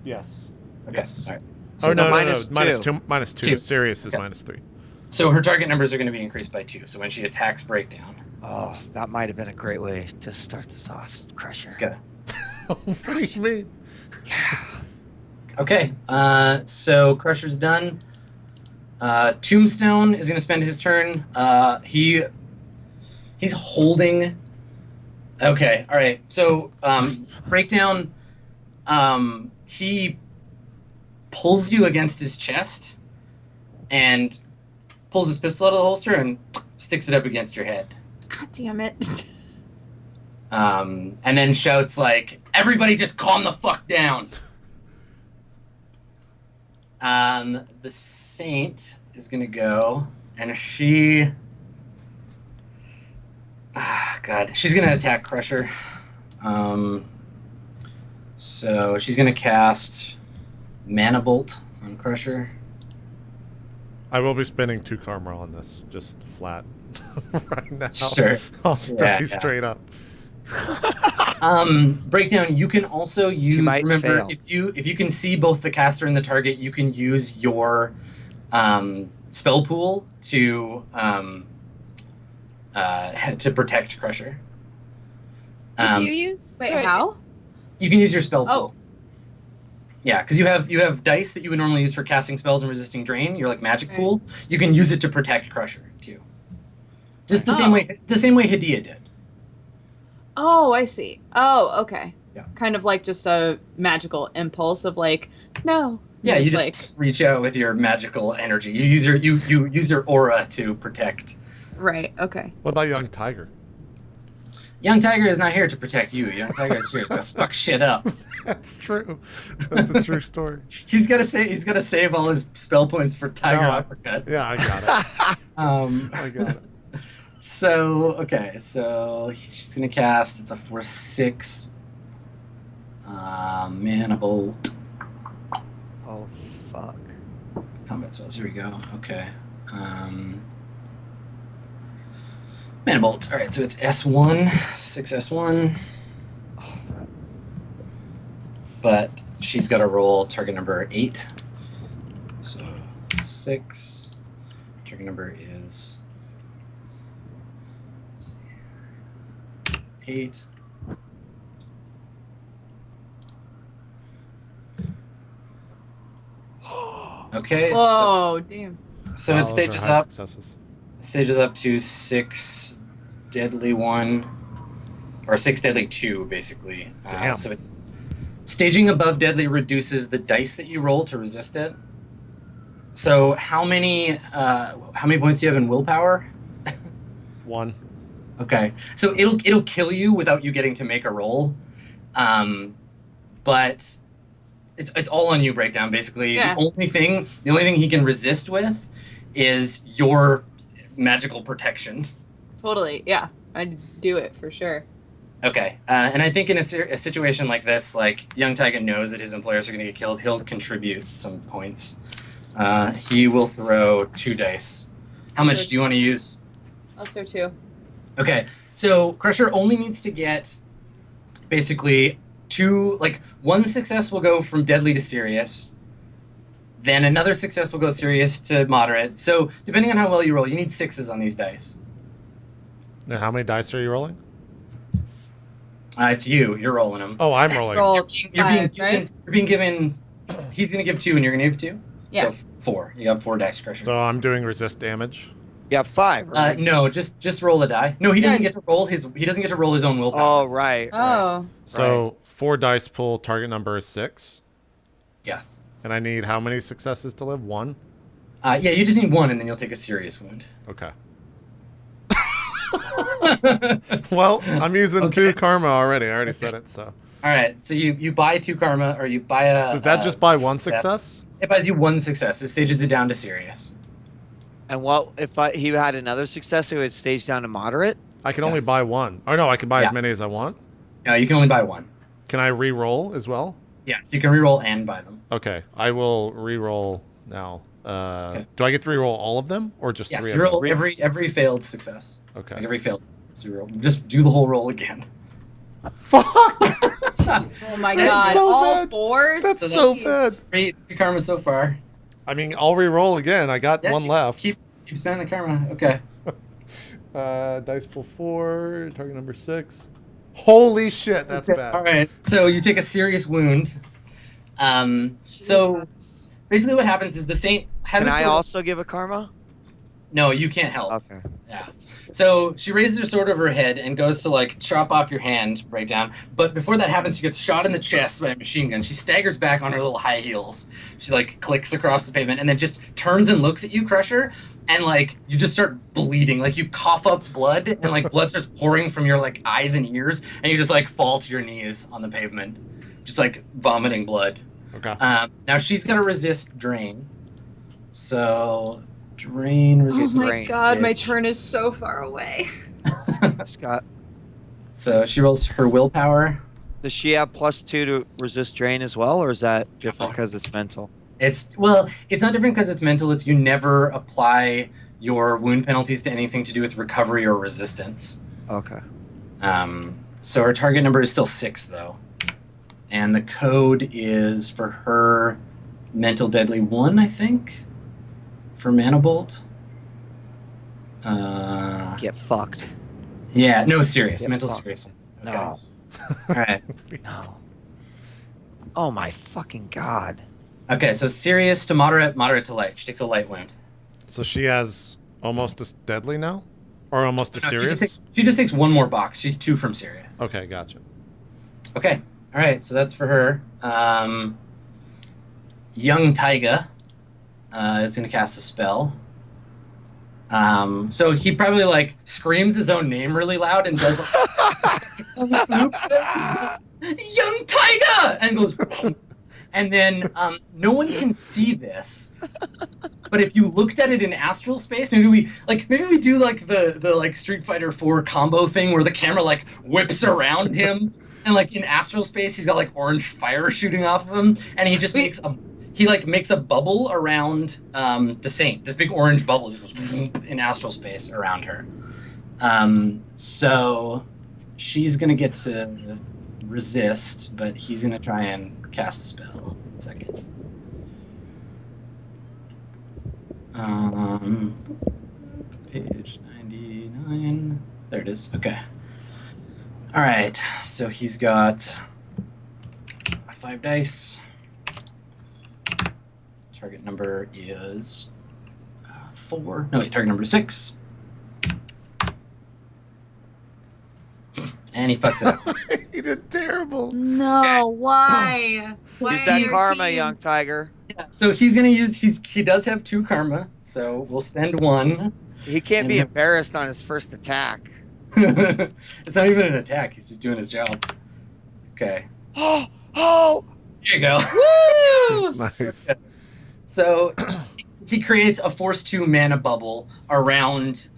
Yes. Okay. Yes. All right. Oh no, minus minus two. two. Minus 2. Two. Serious is Okay. -3. So her target numbers are going to be increased by 2. So when she attacks Breakdown. Oh, that might have been a great way to start this off, Crusher. Okay. What do you mean? Yeah. Okay. So Crusher's done. Tombstone is going to spend his turn. He's holding. Okay. All right. So Breakdown. He pulls you against his chest and pulls his pistol out of the holster and sticks it up against your head. God damn it. And then shouts like, "Everybody just calm the fuck down." The Saint is gonna go, and she... God, she's gonna attack Crusher. So she's gonna cast Mana Bolt on Crusher. I will be spending 2 karma on this, just flat right now. Sure. I'll stay Yeah. straight up. Breakdown. You can also use. might Remember, fail. if you can see both the caster and the target, you can use your spell pool to protect Crusher. If you use Wait, sorry, how? You can use your spell Oh. pool. Yeah, because you have dice that you would normally use for casting spells and resisting drain. Your like magic Okay. pool. You can use it to protect Crusher too. Just the same Oh. way Hadiah did. Oh, I see. Oh, okay. Yeah. Kind of like just a magical impulse of like, no. Yeah, you just like, reach out with your magical energy. You use your you use your aura to protect. right, okay. What about Young Tiger? Young Tiger is not here to protect you. Young Tiger is here to fuck shit up. That's true. That's a true story. He's gotta save all his spell points for Tiger No, Uppercut. Yeah, I got it. I got it. So okay, so she's gonna cast. It's a 4/6. Mana Bolt. Oh, fuck. Combat spells. Here we go. Okay. Mana Bolt. All right, so it's S1, 6S1. But she's got to roll target number 8. So 6. Target number is, let's see, 8. Okay. Whoa, damn. So Wow, it those are stages high up. Successes. Stages up to 6 deadly 1, or 6 deadly 2, basically. Damn. Staging above deadly reduces the dice that you roll to resist it. So how many points do you have in willpower? 1. Okay, so it'll kill you without you getting to make a roll, but it's all on you. Breakdown basically. Yeah. The only thing he can resist with is your magical protection. Totally, yeah. I'd do it for sure. Okay, and I think in a situation like this, like Young Tiger knows that his employers are going to get killed, he'll contribute some points. He will throw 2 dice. How much do you want to use? I'll throw 2. Okay, so Crusher only needs to get basically 2, like 1 success will go from deadly to serious, then another success will go serious to moderate. So depending on how well you roll, you need 6s on these dice. Now, how many dice are you rolling? It's you. You're rolling them. Oh, I'm rolling. Roll You're 5, right? being given. He's gonna give 2, and you're gonna give 2. Yeah. So 4. You have 4 dice, Crusher. So I'm doing resist damage. You have 5. Right? No, just roll a die. No, he doesn't Yeah. get to roll his. He doesn't get to roll his own willpower. Oh, right. right. Oh. So 4 dice pull, target number is 6. Yes. And I need how many successes to live? 1? Yeah, you just need 1, and then you'll take a serious wound. Okay. Well, I'm using 2 Okay. karma already. I already said it, so. All right, so you buy 2 karma, or you buy a. Does that just buy one success? It buys you 1 success. It stages it down to serious. And what if he had another success? It would stage down to moderate. I can only Yes. buy one. Oh no, I can buy Yeah. as many as I want. No, you can only buy 1. Can I re-roll as well? Yeah, so you can reroll and buy them. Okay, I will re-roll now. Do I get to re-roll all of them or just Yes, 3 you of them? roll every failed success. Okay. Like every failed. So you roll. Just do the whole roll again. Fuck! Oh my That's god, so all bad. 4s? That's so bad. 3 karma so far. I mean, I'll re-roll again. I got Yeah, one left. Keep spending the karma. Okay. Dice pool 4, target number 6. Holy shit, that's Okay, bad. All right. So you take a serious wound. So Jesus. basically, what happens is the saint has. Can a I sword- also give a karma? No, you can't help. Okay. Yeah. So she raises her sword over her head and goes to like chop off your hand right down. But before that happens, she gets shot in the chest by a machine gun. She staggers back on her little high heels. She like clicks across the pavement and then just turns and looks at you, Crusher. And like you just start bleeding. Like you cough up blood and like blood starts pouring from your like eyes and ears. And you just like fall to your knees on the pavement, just like vomiting blood. Okay. Now she's got to resist drain. So drain Oh resist. my Brain god, my is- turn is so far away. Scott, So she rolls her willpower. does she have +2 to resist drain as well, or is that different because it's mental? It's not different because it's mental. It's you never apply your wound penalties to anything to do with recovery or resistance. Okay. So her target number is still 6 though, and the code is for her mental deadly 1, I think, for mana bolt. Get fucked. Yeah, no, serious, Get mental fucked. serious. Okay. No. All right. No. Oh my fucking god. Okay, so serious to moderate, moderate to light. She takes a light wound. So she has almost as deadly now? Or almost as No, serious? She just takes 1 more box. She's 2 from serious. Okay, gotcha. Okay. All right. So that's for her. Young Taiga is going to cast a spell. So he probably like screams his own name really loud and does like, Young Taiga, and goes, and then no one can see this. But if you looked at it in astral space, maybe we do like the like Street Fighter 4 combo thing where the camera like whips around him, and like in astral space he's got like orange fire shooting off of him, and he just makes a bubble around the saint. This big orange bubble just goes in astral space around her. So she's gonna get to resist, but he's gonna try and cast a spell. 1 second. Page 99. There it is. Okay. All right. So he's got 5 dice. Target number is 4. No, wait. Target number is 6. And he fucks it up. He did terrible. No, why? Why Use are that your karma, team- young tiger. So he's gonna use. He does have 2 karma. So we'll spend 1. He can't be And- embarrassed on his first attack. It's not even an attack. He's just doing his job. Okay. Oh! Here you go. Woo! Nice. So he creates a force 2 mana bubble around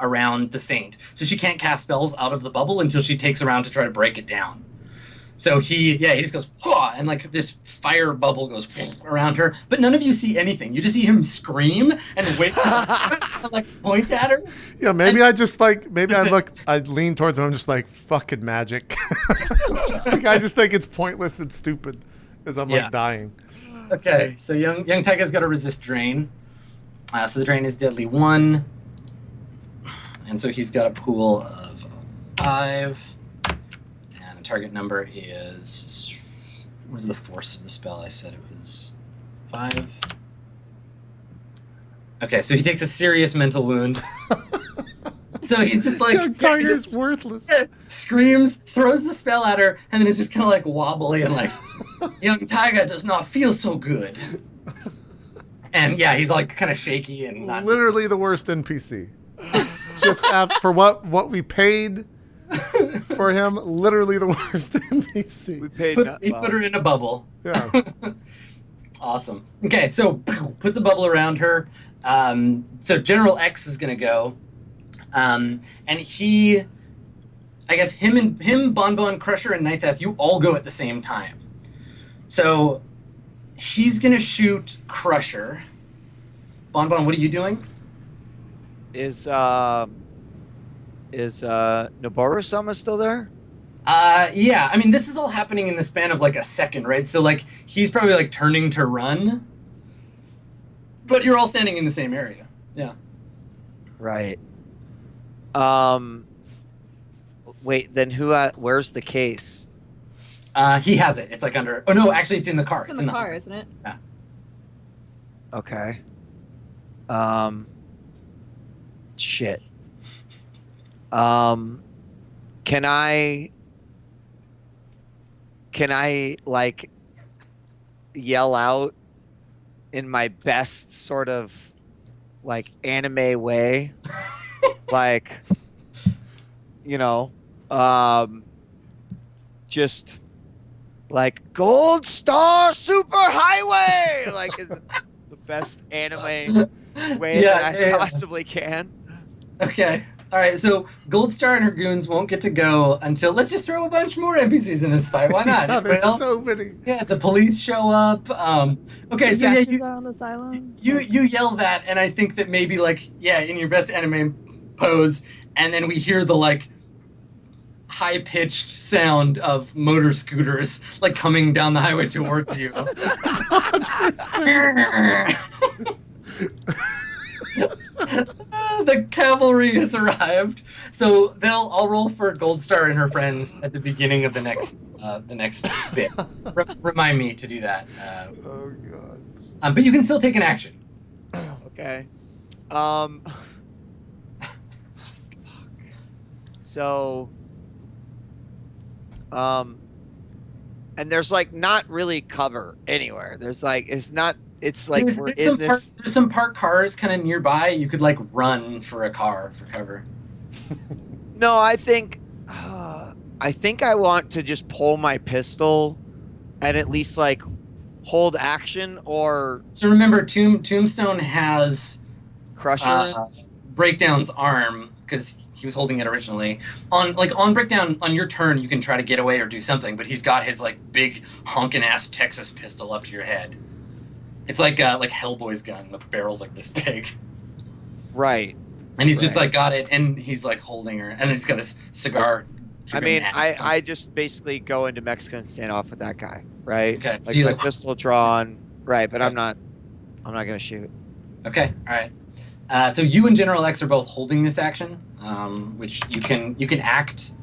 around the saint. So she can't cast spells out of the bubble until she takes a round to try to break it down. So he just goes, "Whoa," and like this fire bubble goes around her, but none of you see anything. You just see him scream and wait and like point at her. Yeah, maybe I just like, maybe That's I lean towards him. I'm just like, fucking magic. Like, I just think it's pointless and stupid as I'm Yeah. like dying. Okay, so young Taiga's got to resist drain. So the drain is deadly 1. And so he's got a pool of 5. And the target number is... What was the force of the spell? I said it was 5. Okay, so he takes a serious mental wound. So he's just like... Young he Tiger's just worthless. screams, throws the spell at her, and then it's just kind of like wobbly and like, Young Taiga does not feel so good. And yeah, he's like kind of shaky and not... Literally the worst NPC. Just for what we paid For him, literally the worst NPC. We paid. He put her in a bubble. Yeah. Awesome. Okay, so puts a bubble around her. So General X is gonna go, and he, I guess him, Bonbon, Crusher, and Knight's Ass, you all go at the same time. So he's gonna shoot Crusher. Bonbon, what are you doing? Is Noboru-sama still there? Yeah. I mean, this is all happening in the span of like a second, right? So like he's probably like turning to run, but you're all standing in the same area. Yeah. Right. Wait. Then who? Where's the case? He has it. It's like under. Oh no, actually, it's in the car. It's in the car, isn't it? Yeah. Okay. Shit. Can I like yell out in my best sort of like anime way? Like, you know, just like Gold Star Super Highway, like is the best anime way that I possibly can. Okay. All right. So Gold Star and her goons won't get to go until let's just throw a bunch more NPCs in this fight. Why not? Yeah, there's Everybody else? so many. Yeah, the police show up. Okay, so yeah, Assassins are on this island. you yell that, and I think that maybe like in your best anime pose, and then we hear the like high-pitched sound of motor scooters like coming down the highway towards you. The cavalry has arrived, so I'll roll for Gold Star and her friends at the beginning of the next bit. Remind me to do that. Oh god. But you can still take an action. Okay. So, and there's like not really cover anywhere. There's like it's like we're in this. There's some parked cars kind of nearby. You could like run for a car for cover. No, I think I want to just pull my pistol and at least like hold action or So remember, Tombstone has Crusher. Breakdown's arm because he was holding it originally. On Breakdown, on your turn, you can try to get away or do something, but he's got his like big honking ass Texas pistol up to your head. It's like Hellboy's gun. The barrel's like this big. Right. And he's just like got it, and he's like holding her, and he's got this cigar. I mean, I just basically go into Mexican standoff with that guy, right? Okay, Like so you my like pistol drawn, right? But Okay. I'm not gonna shoot. Okay, all right. So you and General X are both holding this action, which you can act.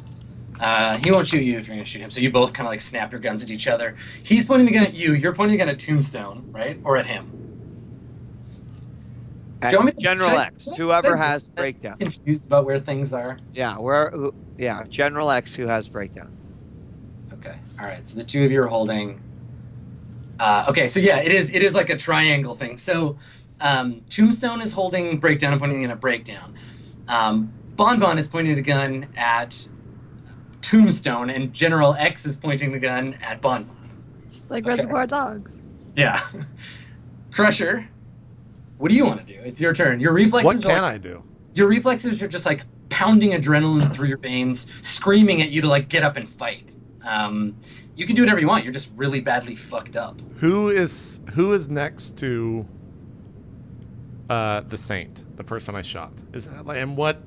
He won't shoot you if you're gonna shoot him. So you both kind of like snap your guns at each other. He's pointing the gun at you. You're pointing the gun at Tombstone, right, or at him? At Do you want me to- General should I- X, should I- whoever should I- has I'm breakdown. confused about where things are. Yeah, General X who has breakdown. Okay, all right. So the two of you are holding. Okay, so yeah, it is like a triangle thing. So Tombstone is holding breakdown and pointing in a breakdown. Bonbon is pointing the gun at Tombstone, and General X is pointing the gun at Bonbon. Just like Okay. Reservoir Dogs. Yeah. Crusher, what do you want to do? It's your turn. Your reflexes. What can I do? Your reflexes are just like pounding adrenaline through your veins, screaming at you to like get up and fight. You can do whatever you want. You're just really badly fucked up. Who is next to the Saint, the person I shot? Is that like, and what?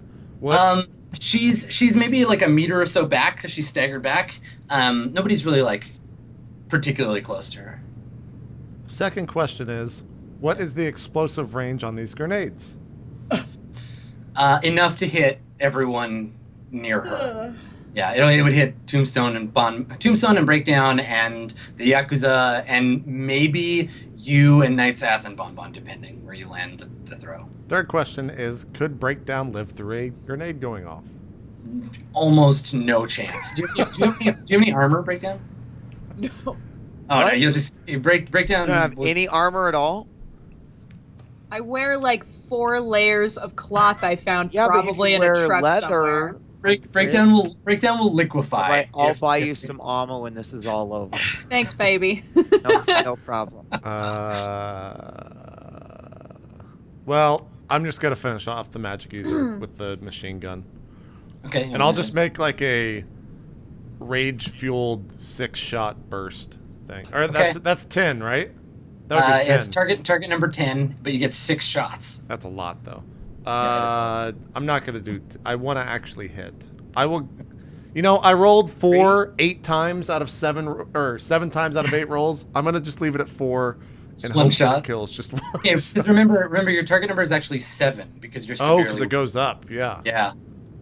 She's maybe like a meter or so back because she's staggered back. Nobody's really like particularly close to her. Second question is, what is the explosive range on these grenades? Enough to hit everyone near her. Yeah, it would hit Tombstone and Breakdown and the Yakuza and maybe you and Knight's Ass and Bonbon, depending where you land the throw. Third question is, could Breakdown live through a grenade going off? Almost no chance. Do you have any armor, Breakdown? No. Oh no, What? you'll just Breakdown. You don't have any armor at all? I wear like 4 layers of cloth I found Yeah, probably but you in can a wear truck leather. somewhere. Breakdown will liquefy. Right, I'll if- buy if- you some ammo when this is all over. Thanks, baby. No problem. Well, I'm just gonna finish off the magic user with the machine gun, Okay. and I'll just make like a rage-fueled 6-shot burst thing. Or that's 10, right? That would be 10. It's target number 10, but you get 6 shots. That's a lot, though. Yeah, I'm not gonna do. I want to actually hit. I will. You know, I rolled 4 8 times out of 7, or 7 times out of 8 rolls. I'm gonna just leave it at 4 and Just one hope that shot? it kills just one. Okay, because remember your target number is actually 7 because you're Oh, severely. because it goes up. Yeah. Yeah.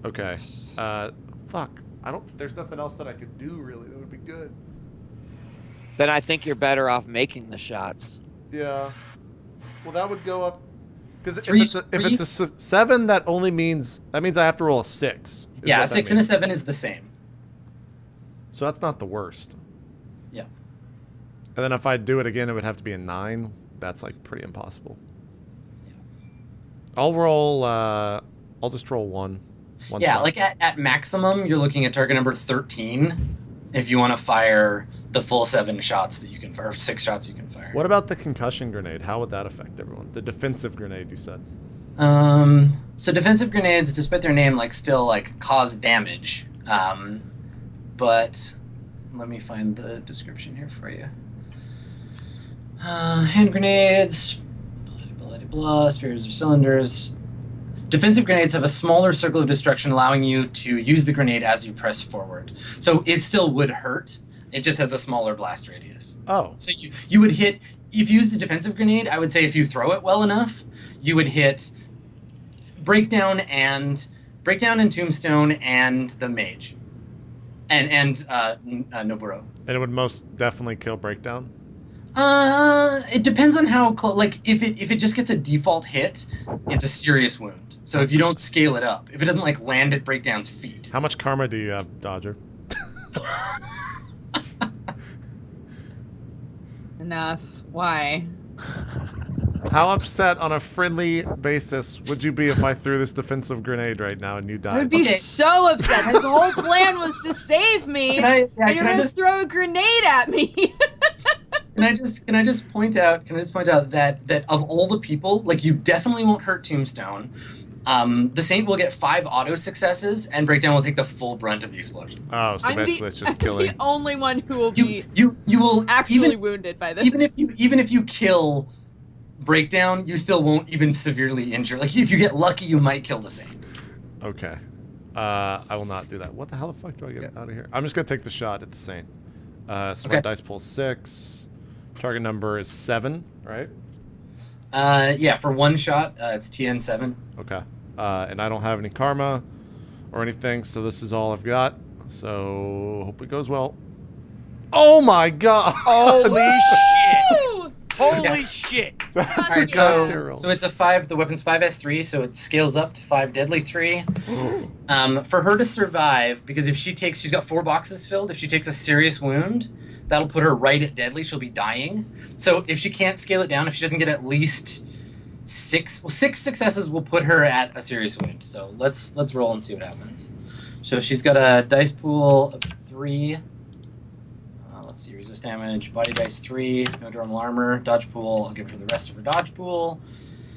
Okay. Fuck. I don't. There's nothing else that I could do really. That would be good. Then I think you're better off making the shots. Yeah. Well, that would go up. Because if Three- it's a 7, that means I have to roll a 6. is Yeah, a what that 6 and a means. 7 is the same. So that's not the worst. Yeah. And then if I do it again, it would have to be a 9. That's like pretty impossible. I'll roll. I'll just roll one. Yeah, shot. like at maximum, you're looking at target number 13 if you want to fire the full 7 shots that you can fire, or 6 shots you can fire. What about the concussion grenade? How would that affect everyone? The defensive grenade, you said. So defensive grenades, despite their name, still cause damage. But let me find the description here for you. Hand grenades, blah, blah, blah, spheres or cylinders. Defensive grenades have a smaller circle of destruction, allowing you to use the grenade as you press forward. So it still would hurt. It just has a smaller blast radius. Oh. So you would hit, if you use the defensive grenade, I would say if you throw it well enough, you would hit Breakdown and Tombstone and the Mage. And Noburo. And it would most definitely kill Breakdown? It depends on how close. If it just gets a default hit, it's a serious wound. So if you don't scale it up, if it doesn't land at Breakdown's feet. How much karma do you have, Dodger? Enough. Why? How upset on a friendly basis would you be if I threw this defensive grenade right now and you died? I would be Okay. so upset. His whole plan was to save me, and you're can I gonna just throw a grenade at me. can I just point out that of all the people, you definitely won't hurt Tombstone. The Saint will get 5 auto successes, and Breakdown will take the full brunt of the explosion. Oh, so basically it's just killing. the only one who will be You will actually wounded by this. even if you kill Breakdown, you still won't even severely injure. If you get lucky, you might kill the Saint. Okay. I will not do that. What the hell the fuck do I get out of here? I'm just going to take the shot at the Saint. So my Okay. dice pool 6. Target number is 7, right? Yeah, for 1 shot, it's TN7. Okay. And I don't have any karma or anything, so this is all I've got. So hope it goes well. Oh my god! Holy shit! Woo! Holy shit! All right, so it's a 5. The weapon's 5s3, so it scales up to 5 deadly 3. For her to survive, because if she's got 4 boxes filled. If she takes a serious wound, that'll put her right at deadly. She'll be dying. So if she can't scale it down, if she doesn't get at least 6 successes, will put her at a serious wound. So let's roll and see what happens. So she's got a dice pool of 3. Let's see, resist damage, body dice 3, no normal armor, dodge pool. I'll give her the rest of her dodge pool.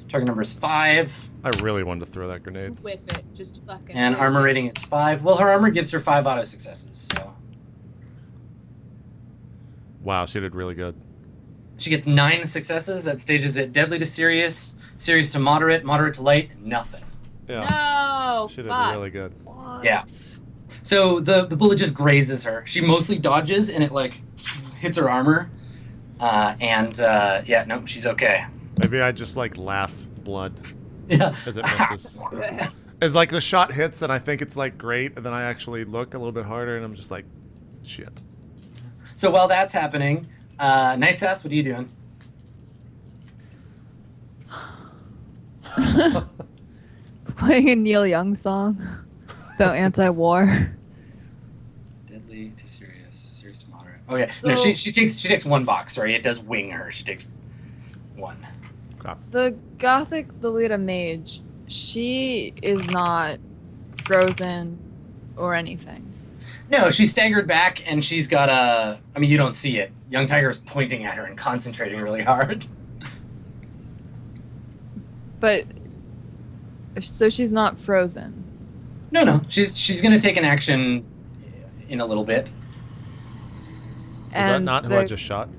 Target number is 5, I really wanted to throw that grenade. Just whip it. Just fucking. and whip armor it. rating is 5. Well, her armor gives her 5 auto successes, so Wow, she did really good. she gets 9 successes. That stages it deadly to serious, serious to moderate, moderate to light, nothing. Yeah. No. She did Fuck. really good. Yeah. So the bullet just grazes her. She mostly dodges, and it hits her armor. Yeah, no, she's okay. Maybe I just laugh blood Yeah. as it misses. It's the shot hits and I think it's great, and then I actually look a little bit harder and I'm just like, shit. So while that's happening, Night Sass, what are you doing? Playing a Neil Young song about anti-war. Deadly to serious, serious to moderate. Oh yeah, no, So- she takes 1 box. Sorry, it does wing her. She takes 1. The Gothic Lolita Mage, she is not frozen or anything? No, she's staggered back, and she's got a... I mean, you don't see it. Young Tiger's pointing at her and concentrating really hard. But so she's not frozen. No. She's going to take an action in a little bit. Is that not who I just shot?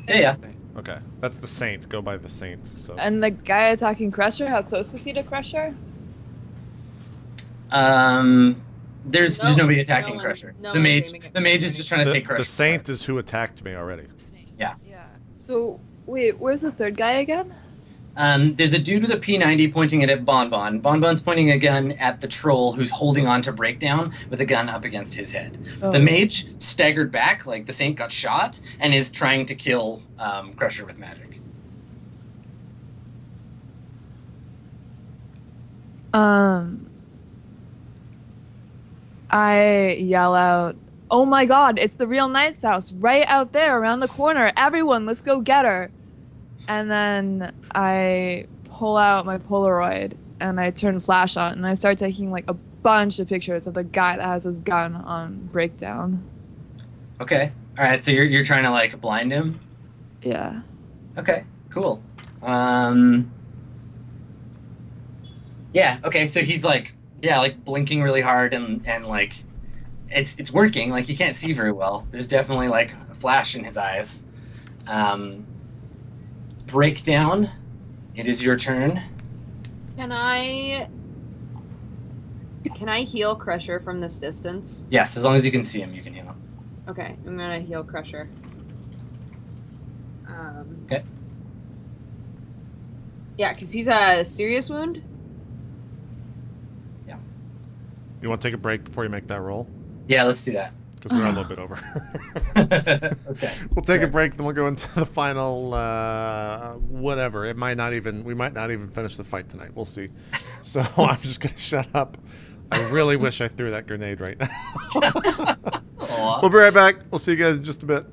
Yeah. Okay, that's the Saint. Go by the Saint. So. And the guy attacking Crusher, how close is he to Crusher? There's nobody attacking Crusher. No the one's mage is just trying to take Crusher. The Saint is who attacked me already. Yeah. So wait, where's the third guy again? There's a dude with a P90 pointing it at Bonbon. Bonbon's pointing a gun at the troll who's holding on to Breakdown with a gun up against his head. Oh. The mage staggered back, like the Saint got shot, and is trying to kill Crusher with magic. I yell out, "Oh my god, it's the real Knight's house right out there around the corner. Everyone, let's go get her." And then I pull out my Polaroid and I turn flash on and I start taking like a bunch of pictures of the guy that has his gun on Breakdown. Okay. All right. So you're trying to like blind him. Yeah. Okay. Cool. Yeah. Okay. So he's like blinking really hard and like it's working. Like you can't see very well. There's definitely like a flash in his eyes. Breakdown. It is your turn. Can I heal Crusher from this distance? Yes, as long as you can see him, you can heal him. Okay, I'm gonna heal Crusher. Okay. Yeah, because he's a serious wound. Yeah. You want to take a break before you make that roll? Yeah, let's do that. Because we're a little bit over. Okay. We'll take a break, then we'll go into the final whatever. We might not even finish the fight tonight. We'll see. So I'm just gonna shut up. I really wish I threw that grenade right now. Aw. We'll be right back. We'll see you guys in just a bit.